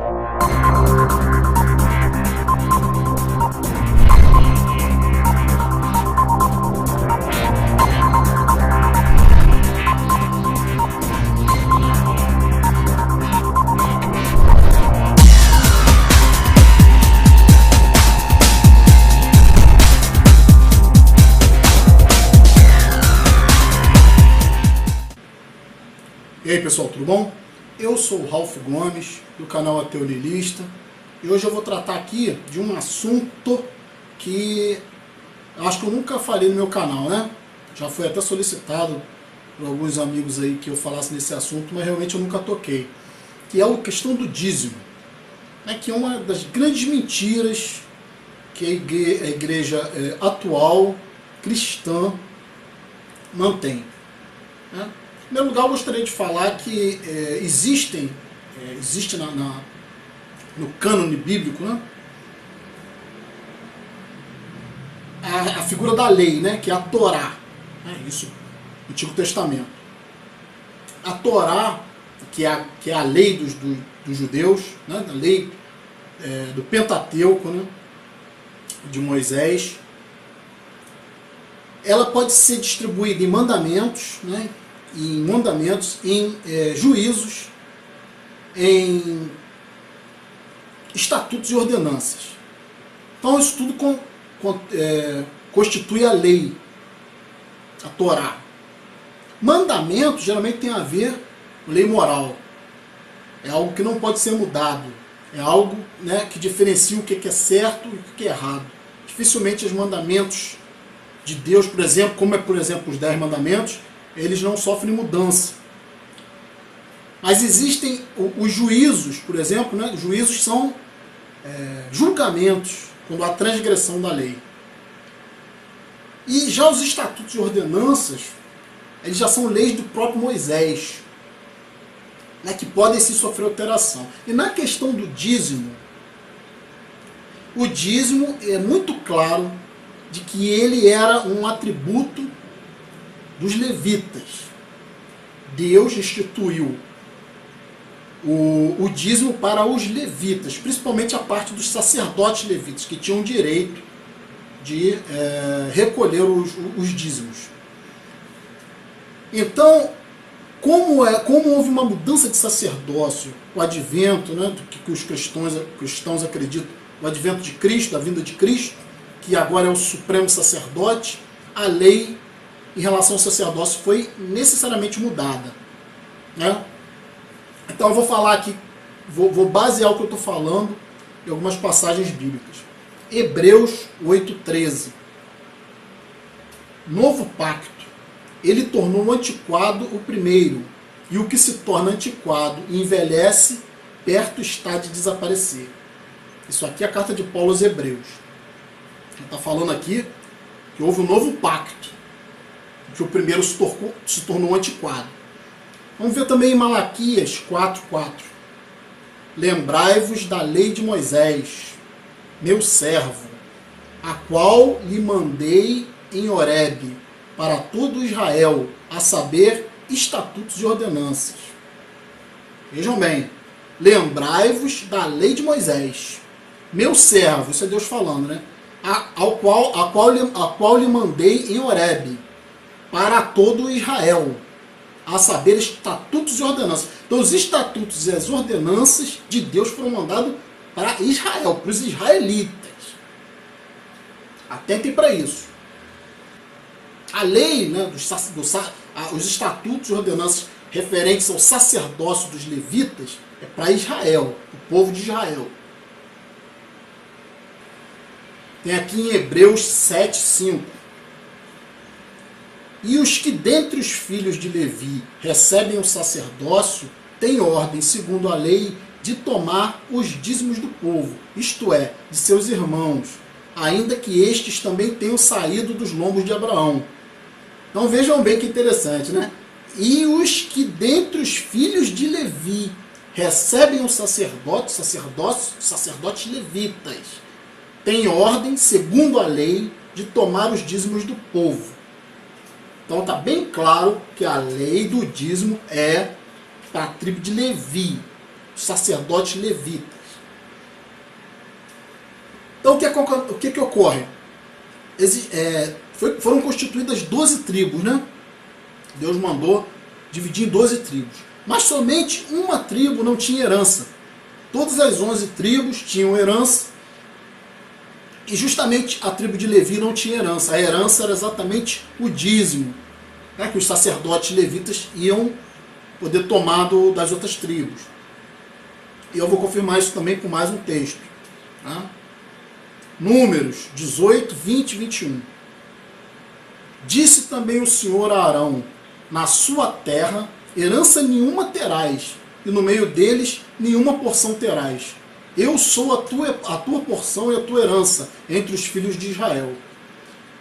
E aí pessoal, tudo bom? Eu sou o Ralph Gomes, do canal Ateu Lilista, e hoje eu vou tratar aqui de um assunto que eu acho que eu nunca falei no meu canal, né? Já foi até solicitado por alguns amigos aí que eu falasse nesse assunto, mas realmente eu nunca toquei, que é a questão do dízimo, né? Que é uma das grandes mentiras que a igreja atual, cristã, mantém, né? Em primeiro lugar, eu gostaria de falar que existe no cânone bíblico, né, a figura da lei, né, que é a Torá, né, isso no Antigo Testamento. A Torá, que é a lei dos judeus, né, a lei do Pentateuco, né, de Moisés, ela pode ser distribuída em mandamentos, né, em juízos, em estatutos e ordenanças. Então isso tudo constitui a lei, a Torá. Mandamento geralmente tem a ver com lei moral. É algo que não pode ser mudado. É algo, né, que diferencia o que é certo e o que é errado. Dificilmente os mandamentos de Deus, por exemplo, como por exemplo os 10 mandamentos, eles não sofrem mudança. Mas existem os juízos, por exemplo, né? Os juízos são julgamentos quando há transgressão da lei. E já os estatutos e ordenanças, eles já são leis do próprio Moisés, né? Que podem se sofrer alteração. E na questão do dízimo, o dízimo é muito claro de que ele era um atributo dos levitas. Deus instituiu o dízimo para os levitas, principalmente a parte dos sacerdotes levitas, que tinham direito de recolher os dízimos. Então, como houve uma mudança de sacerdócio, o advento, né, do que os cristãos acreditam, o advento de Cristo, a vinda de Cristo, que agora é o supremo sacerdote, a lei em relação ao sacerdócio foi necessariamente mudada, né? Então eu vou falar aqui, vou basear o que eu estou falando em algumas passagens bíblicas. Hebreus 8,13. Novo pacto, ele tornou antiquado o primeiro, e o que se torna antiquado e envelhece, perto está de desaparecer. Isso aqui é a carta de Paulo aos Hebreus. Ele está falando aqui que houve um novo pacto, que o primeiro se tornou antiquado. Vamos ver também em Malaquias 4,4. Lembrai-vos da lei de Moisés, meu servo, a qual lhe mandei em Horebe, para todo Israel, a saber, estatutos e ordenanças. Vejam bem, lembrai-vos da lei de Moisés, meu servo, isso é Deus falando, né? A qual lhe mandei em Horebe, para todo Israel, a saber, estatutos e ordenanças. Então os estatutos e as ordenanças de Deus foram mandados para Israel, para os israelitas. Atentem para isso. A lei, né, os estatutos e ordenanças referentes ao sacerdócio dos levitas é para Israel, o povo de Israel. Tem aqui em Hebreus 7,5. E os que dentre os filhos de Levi recebem o sacerdócio têm ordem, segundo a lei, de tomar os dízimos do povo, isto é, de seus irmãos, ainda que estes também tenham saído dos lombos de Abraão. Então vejam bem que interessante, né? E os que dentre os filhos de Levi recebem o sacerdotes levitas, têm ordem, segundo a lei, de tomar os dízimos do povo. Então está bem claro que a lei do dízimo é para a tribo de Levi. sacerdotes levitas. Então o que ocorre? Foram constituídas 12 tribos, né? Deus mandou dividir em 12 tribos. Mas somente uma tribo não tinha herança. Todas as 11 tribos tinham herança. E justamente a tribo de Levi não tinha herança. A herança era exatamente o dízimo, né, que os sacerdotes levitas iam poder tomar das outras tribos. E eu vou confirmar isso também com mais um texto. Tá? Números 18, 20 e 21. Disse também o Senhor a Arão: na sua terra herança nenhuma terás, e no meio deles nenhuma porção terás. Eu sou a tua porção e a tua herança entre os filhos de Israel.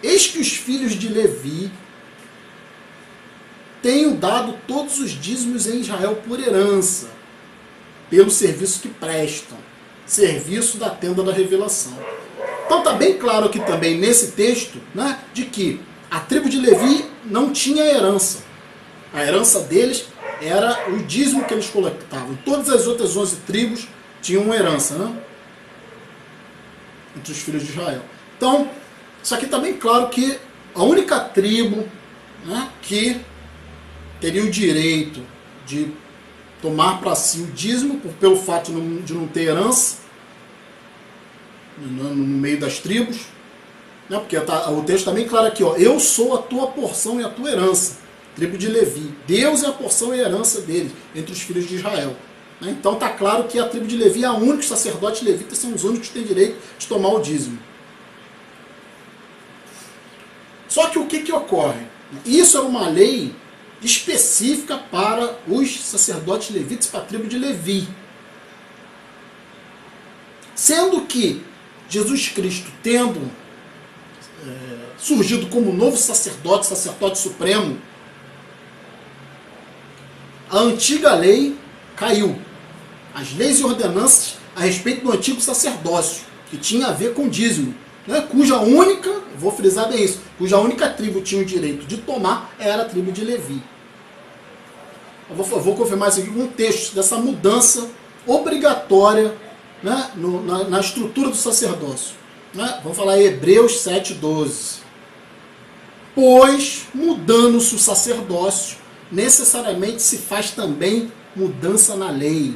Eis que os filhos de Levi tenho dado todos os dízimos em Israel por herança, pelo serviço que prestam, serviço da tenda da revelação. Então está bem claro aqui também nesse texto, né, de que a tribo de Levi não tinha herança. A herança deles era o dízimo que eles coletavam. Todas as outras 11 tribos tinham uma herança, né, entre os filhos de Israel. Então, isso aqui está bem claro que a única tribo, né, que teria o direito de tomar para si o dízimo, pelo fato de não ter herança no meio das tribos, né, porque o texto está bem claro aqui, ó, eu sou a tua porção e a tua herança, tribo de Levi. Deus é a porção e a herança deles, entre os filhos de Israel. Né? Então está claro que a tribo de Levi é a única, os sacerdotes levitas são os únicos que têm direito de tomar o dízimo. Só que o que ocorre? Isso é uma lei específica para os sacerdotes levitas, para a tribo de Levi. Sendo que Jesus Cristo, tendo surgido como novo sacerdote supremo, a antiga lei caiu. As leis e ordenanças a respeito do antigo sacerdócio, que tinha a ver com dízimo, né, cuja única, vou frisar bem isso, cuja única tribo tinha o direito de tomar era a tribo de Levi. Eu vou confirmar isso aqui com um texto dessa mudança obrigatória, né, na estrutura do sacerdócio. Né? Vamos falar em Hebreus 7,12. Pois, mudando-se o sacerdócio, necessariamente se faz também mudança na lei.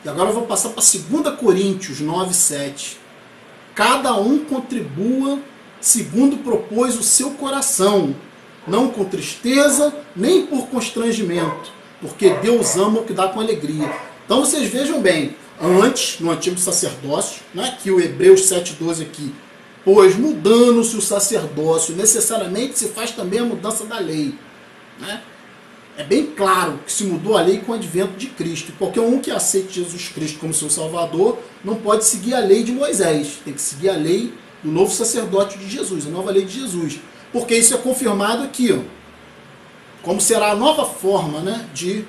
E agora eu vou passar para 2 Coríntios 9,7. Cada um contribua segundo propôs o seu coração, não com tristeza, nem por constrangimento, porque Deus ama o que dá com alegria. Então vocês vejam bem, antes, no antigo sacerdócio, né, que o Hebreus 7,12 aqui, pois mudando-se o sacerdócio, necessariamente se faz também a mudança da lei. Né? É bem claro que se mudou a lei com o advento de Cristo. Qualquer um que aceite Jesus Cristo como seu Salvador não pode seguir a lei de Moisés. Tem que seguir a lei do novo sacerdote de Jesus, a nova lei de Jesus. Porque isso é confirmado aqui, ó, como será a nova forma, né, de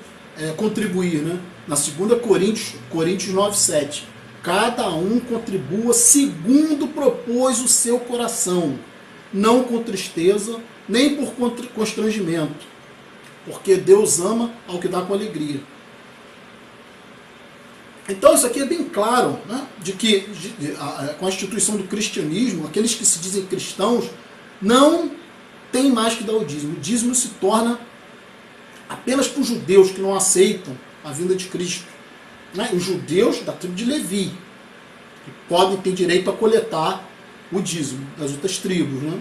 contribuir. Né? Na 2 Coríntios 9,7. Cada um contribua segundo propôs o seu coração, não com tristeza, nem por constrangimento, porque Deus ama ao que dá com alegria. Então isso aqui é bem claro, né, de que com a instituição do cristianismo, aqueles que se dizem cristãos não têm mais que dar o dízimo. O dízimo se torna apenas para os judeus que não aceitam a vinda de Cristo. Né? Os judeus da tribo de Levi, que podem ter direito a coletar o dízimo das outras tribos. Né?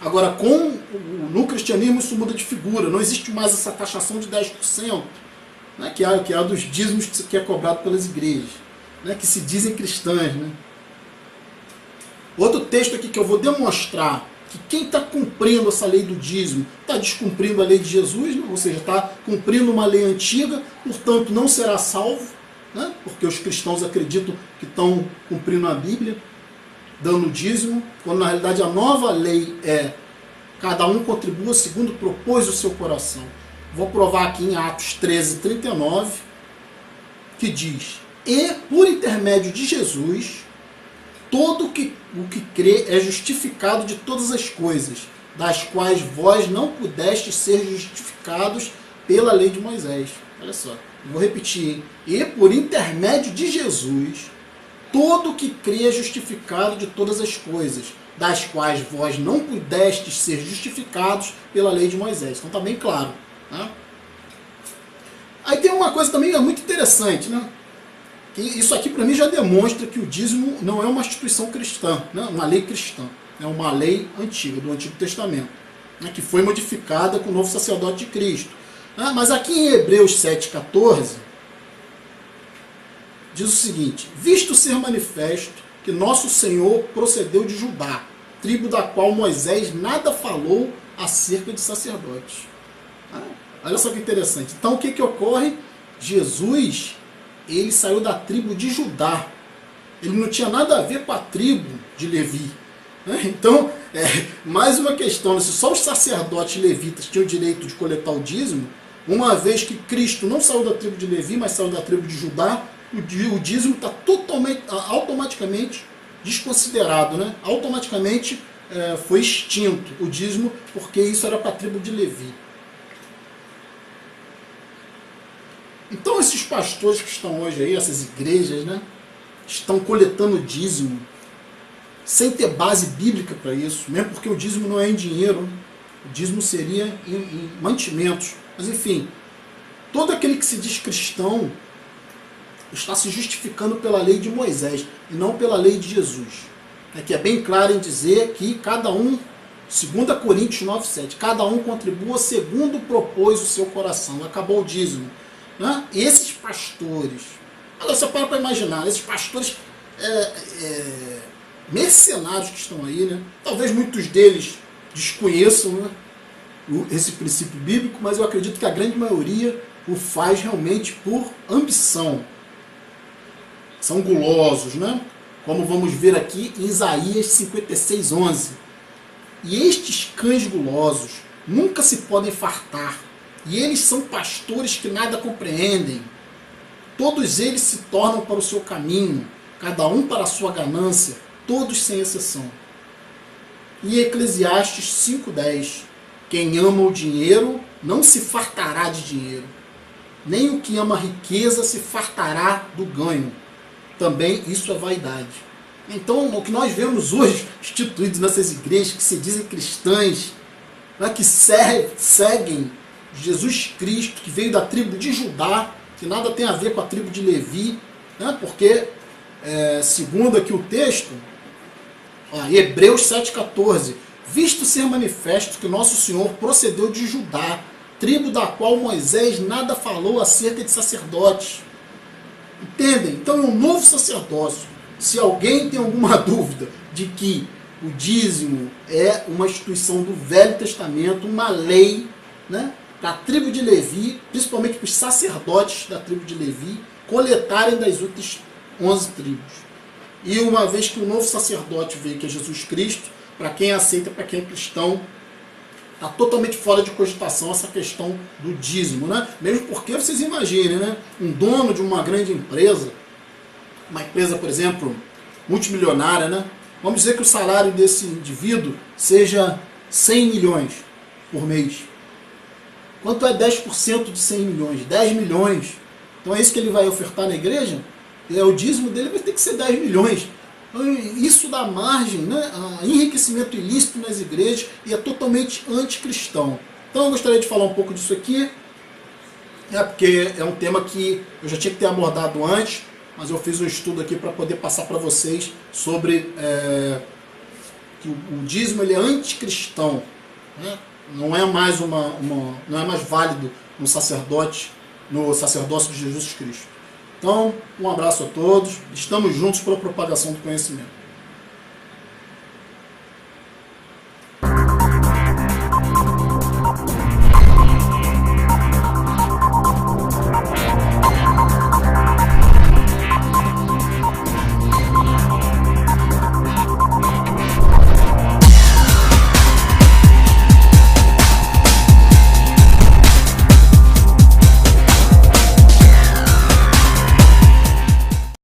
Agora, no cristianismo isso muda de figura, não existe mais essa taxação de 10%, né? que é a dos dízimos que é cobrado pelas igrejas, né? que se dizem cristãs. Né? Outro texto aqui que eu vou demonstrar que quem está cumprindo essa lei do dízimo está descumprindo a lei de Jesus, né? Ou seja, está cumprindo uma lei antiga, portanto não será salvo, né? Porque os cristãos acreditam que estão cumprindo a Bíblia, dando dízimo, quando na realidade a nova lei é cada um contribua segundo propôs o seu coração. Vou provar aqui em Atos 13:39, que diz: e por intermédio de Jesus todo o que crê é justificado de todas as coisas, das quais vós não pudestes ser justificados pela lei de Moisés. Olha só, eu vou repetir, hein? E por intermédio de Jesus, todo que crê é justificado de todas as coisas, das quais vós não pudestes ser justificados pela lei de Moisés. Então está bem claro, né? Aí tem uma coisa também muito interessante, né? Que isso aqui para mim já demonstra que o dízimo não é uma instituição cristã, né? Uma lei cristã, é uma lei antiga, do Antigo Testamento, né? Que foi modificada com o novo sacerdote de Cristo. Mas aqui em Hebreus 7,14, diz o seguinte: visto ser manifesto que nosso Senhor procedeu de Judá, tribo da qual Moisés nada falou acerca de sacerdotes. Olha só que interessante. Então o que que ocorre? Jesus, ele saiu da tribo de Judá. Ele não tinha nada a ver com a tribo de Levi. Então, mais uma questão, se só os sacerdotes levitas tinham o direito de coletar o dízimo, uma vez que Cristo não saiu da tribo de Levi, mas saiu da tribo de Judá, o dízimo está automaticamente desconsiderado, né? Automaticamente foi extinto o dízimo, porque isso era para a tribo de Levi. Então esses pastores que estão hoje aí, essas igrejas, né, estão coletando dízimo sem ter base bíblica para isso, mesmo porque o dízimo não é em dinheiro, né? O dízimo seria em mantimentos. Mas enfim, todo aquele que se diz cristão está se justificando pela lei de Moisés e não pela lei de Jesus. Que é bem claro em dizer que cada um, 2 Coríntios 9,7, cada um contribua segundo propôs o seu coração. Acabou o dízimo. Né? Esses pastores, olha, você para imaginar, esses pastores mercenários que estão aí, né? Talvez muitos deles desconheçam, né, esse princípio bíblico, mas eu acredito que a grande maioria o faz realmente por ambição. São gulosos, né? Como vamos ver aqui em Isaías 56:11. E estes cães gulosos nunca se podem fartar, e eles são pastores que nada compreendem. Todos eles se tornam para o seu caminho, cada um para a sua ganância, todos sem exceção. E Eclesiastes 5:10. Quem ama o dinheiro não se fartará de dinheiro, nem o que ama a riqueza se fartará do ganho. Também isso é vaidade. Então, o que nós vemos hoje, instituídos nessas igrejas que se dizem cristãs, né, que seguem Jesus Cristo, que veio da tribo de Judá, que nada tem a ver com a tribo de Levi, né, porque, segundo aqui o texto, Hebreus 7,14, visto ser manifesto que nosso Senhor procedeu de Judá, tribo da qual Moisés nada falou acerca de sacerdotes. Entendem? Então é um novo sacerdócio. Se alguém tem alguma dúvida de que o dízimo é uma instituição do Velho Testamento, uma lei, né, para a tribo de Levi, principalmente para os sacerdotes da tribo de Levi, coletarem das outras 11 tribos. E uma vez que o novo sacerdote veio, que é Jesus Cristo, para quem aceita, para quem é cristão, está totalmente fora de cogitação essa questão do dízimo, né? Mesmo porque vocês imaginem, né? Um dono de uma grande empresa, uma empresa, por exemplo, multimilionária, né? Vamos dizer que o salário desse indivíduo seja 100 milhões por mês. Quanto é 10% de 100 milhões? 10 milhões. Então é isso que ele vai ofertar na igreja? O dízimo dele vai ter que ser 10 milhões. Isso dá margem, né, a enriquecimento ilícito nas igrejas e é totalmente anticristão. Então eu gostaria de falar um pouco disso aqui, porque é um tema que eu já tinha que ter abordado antes, mas eu fiz um estudo aqui para poder passar para vocês sobre que o dízimo ele é anticristão, né? Não é mais não é mais válido no sacerdócio de Jesus Cristo. Então, um abraço a todos. Estamos juntos para a propagação do conhecimento.